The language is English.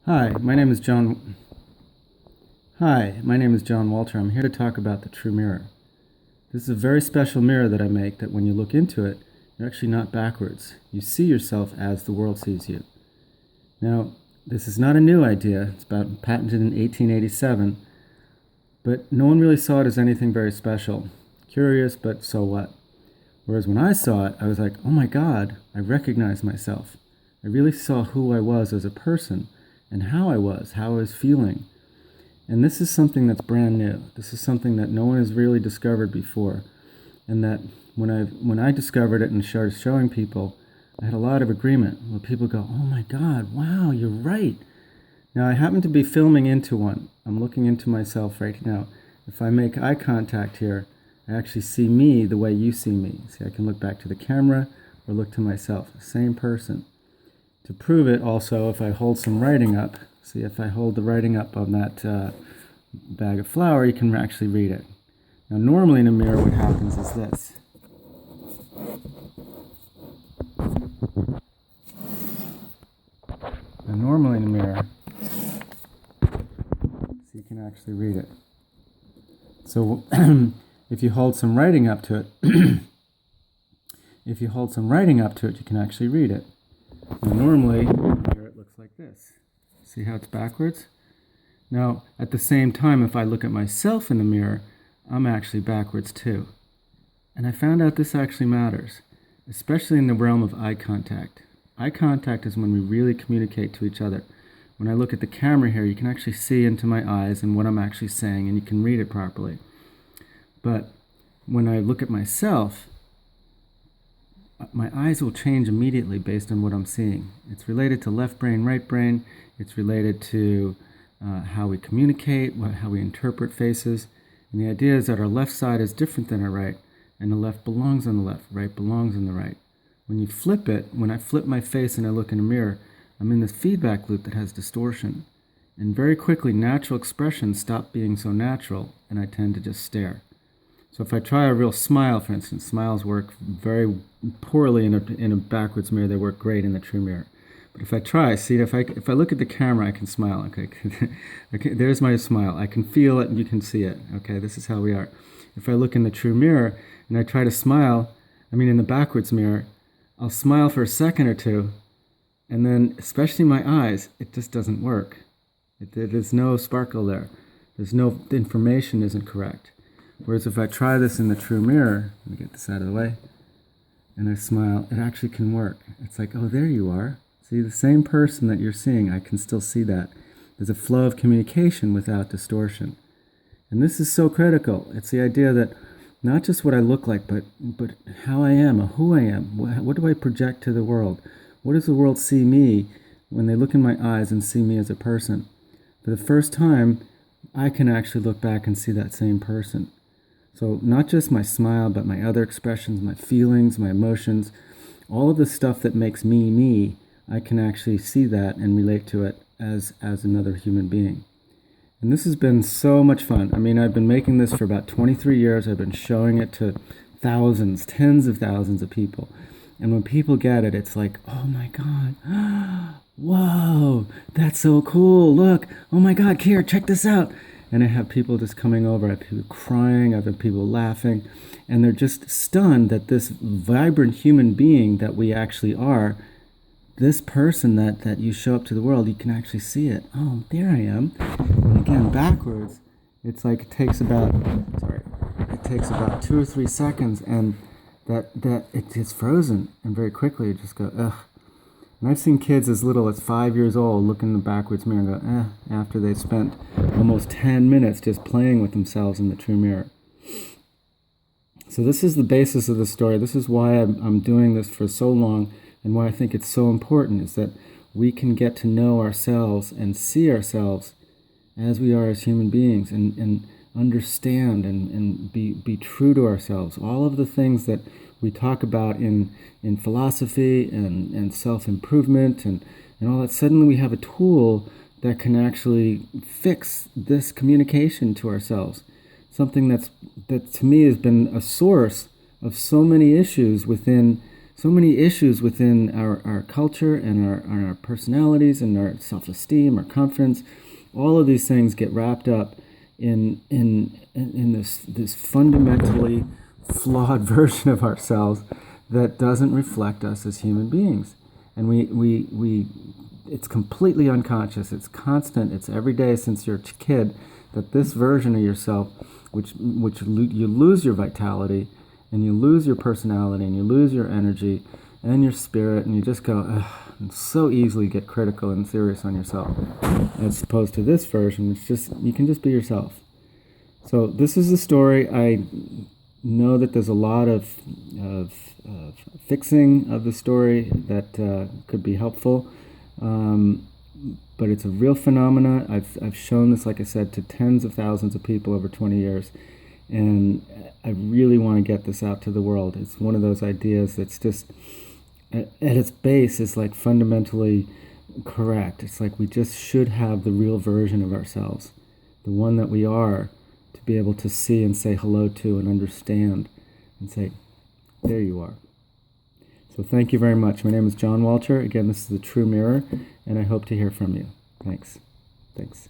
Hi, my name is John. Hi, my name is John Walter. I'm here to talk about the True Mirror. This is a very special mirror that I make that when you look into it, you're actually not backwards. You see yourself as the world sees you. Now, this is not a new idea. It's about patented in 1887, but no one really saw it as anything very special. Curious, but so what? Whereas when I saw it, I was like, oh my God, I recognize myself. I really saw who I was as a person and how I was feeling. And this is something that's brand new. This is something that no one has really discovered before. And that when I discovered it and started showing people, I had a lot of agreement where people go, oh my God, wow, you're right. Now I happen to be filming into one. I'm looking into myself right now. If I make eye contact here, I actually see me the way you see me. See, I can look back to the camera or look to myself, the same person. To prove it also, if I hold some writing up, see if I hold the writing up on that bag of flour, you can actually read it. Now normally in a mirror what happens is this. Now normally in a mirror, so you can actually read it. So if you hold some writing up to it, if you hold some writing up to it, you can actually read it. Now normally, here it looks like this. See how it's backwards? Now, at the same time, if I look at myself in the mirror, I'm actually backwards too. And I found out this actually matters, especially in the realm of eye contact. Eye contact is when we really communicate to each other. When I look at the camera here, you can actually see into my eyes and what I'm actually saying, and you can read it properly. But when I look at myself, my eyes will change immediately based on what I'm seeing. It's related to left brain, right brain. It's related to how we communicate, how we interpret faces. And the idea is that our left side is different than our right, and the left belongs on the left, right belongs on the right. When you flip it, when I flip my face and I look in a mirror, I'm in this feedback loop that has distortion. And very quickly, natural expressions stop being so natural, and I tend to just stare. So if I try a real smile, for instance, smiles work very poorly in a backwards mirror. They work great in the True Mirror. But if I try, see, if I look at the camera, I can smile. Okay, okay, there's my smile. I can feel it and you can see it. Okay, this is how we are. If I look in the True Mirror and I try to smile, in the backwards mirror, I'll smile for a second or two, and then, especially my eyes, it just doesn't work. There's no sparkle there. The information isn't correct. Whereas if I try this in the True Mirror, let me get this out of the way, and I smile, it actually can work. It's like, oh, there you are. See, the same person that you're seeing, I can still see that. There's a flow of communication without distortion. And this is so critical. It's the idea that not just what I look like, but how I am, or who I am. What do I project to the world? What does the world see me when they look in my eyes and see me as a person? For the first time, I can actually look back and see that same person. So not just my smile, but my other expressions, my feelings, my emotions, all of the stuff that makes me me, I can actually see that and relate to it as another human being. And this has been so much fun. I've been making this for about 23 years. I've been showing it to thousands, tens of thousands of people. And when people get it, it's like, oh my God, whoa, that's so cool. Look, oh my God, Kier, check this out. And I have people just coming over, I have people crying, I have people laughing, and they're just stunned that this vibrant human being that we actually are, this person that you show up to the world, you can actually see it. Oh, there I am. And again, backwards, it's like it takes about 2 or 3 seconds, and that it gets frozen, and very quickly it just goes, ugh. And I've seen kids as little as 5 years old look in the backwards mirror and go, after they've spent almost 10 minutes just playing with themselves in the True Mirror. So this is the basis of the story. This is why I'm doing this for so long, and why I think it's so important, is that we can get to know ourselves and see ourselves as we are as human beings, and understand and be true to ourselves. All of the things that we talk about in philosophy and self-improvement and all that, suddenly we have a tool that can actually fix this communication to ourselves. Something that to me has been a source of so many issues within so many issues within our culture and our personalities and our self-esteem, our confidence. All of these things get wrapped up in this fundamentally flawed version of ourselves that doesn't reflect us as human beings. And we it's completely unconscious. It's constant. It's every day since you're a kid that this version of yourself, which you lose your vitality and you lose your personality and you lose your energy and your spirit, and you just go, ugh, and so easily get critical and serious on yourself, as opposed to this version, which just, you can just be yourself. So this is the story. I know that there's a lot of fixing of the story that could be helpful, but it's a real phenomena. I've shown this, like I said, to tens of thousands of people over 20 years, and I really want to get this out to the world. It's one of those ideas that's just, at its base, is like fundamentally correct. It's like we just should have the real version of ourselves, the one that we are, to be able to see and say hello to and understand and say, there you are. So thank you very much. My name is John Walcher. Again, this is The True Mirror, and I hope to hear from you. Thanks. Thanks.